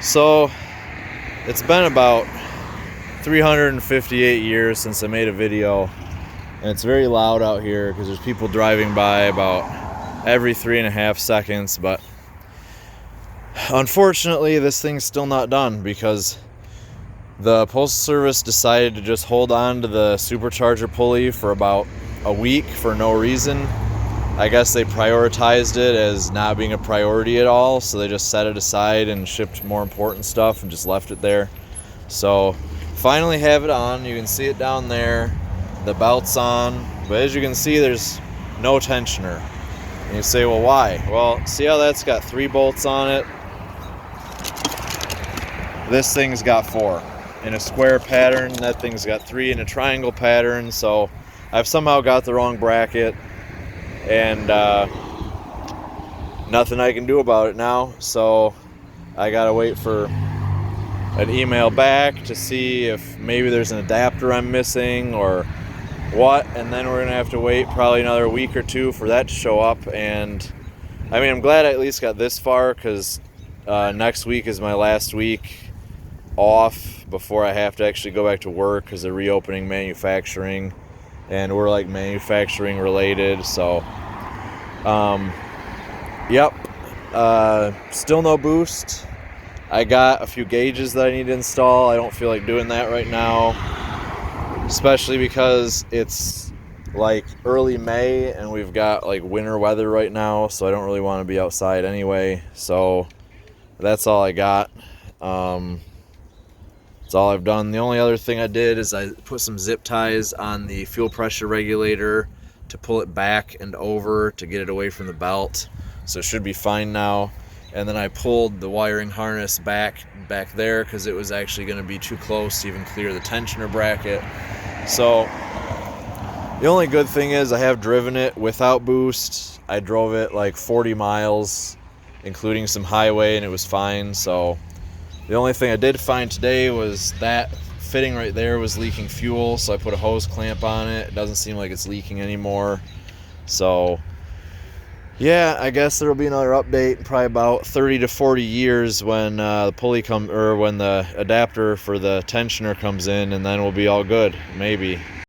So it's been about 358 years since I made a video, and it's very loud out here because there's people driving by about every 3.5 seconds. But unfortunately, this thing's still not done because the Postal Service decided to just hold on to the Supercharger pulley for about a week for no reason. I guess they prioritized it as not being a priority at all, so they just set it aside and shipped more important stuff and just left it there. So finally have it on. You can see it down there. The belt's on, but as you can see, there's no tensioner. And you say, well, why? Well, see how that's got 3 bolts on it? This thing's got 4 in a square pattern. That thing's got 3 in a triangle pattern. So I've somehow got the wrong bracket, and nothing I can do about it now. So I gotta wait for an email back to see if maybe there's an adapter I'm missing or what, and then we're gonna have to wait probably another week or 2 for that to show up. And I mean, I'm glad I at least got this far, because next week is my last week off before I have to actually go back to work, because they're reopening manufacturing and we're like manufacturing related. So yep, still no boost. I got a few gauges that I need to install. I don't feel like doing that right now, especially because it's like early May and we've got like winter weather right now, so I don't really want to be outside anyway. So that's all I got. That's all I've done. The only other thing I did is I put some zip ties on the fuel pressure regulator to pull it back and over to get it away from the belt, so it should be fine now. And then I pulled the wiring harness back there because it was actually going to be too close to even clear the tensioner bracket. So the only good thing is I have driven it without boost. I drove it like 40 miles, including some highway, and it was fine. So the only thing I did find today was that fitting right there was leaking fuel, so I put a hose clamp on it. It doesn't seem like it's leaking anymore. So yeah, I guess there'll be another update in probably about 30 to 40 years when the pulley when the adapter for the tensioner comes in, and then we'll be all good, maybe.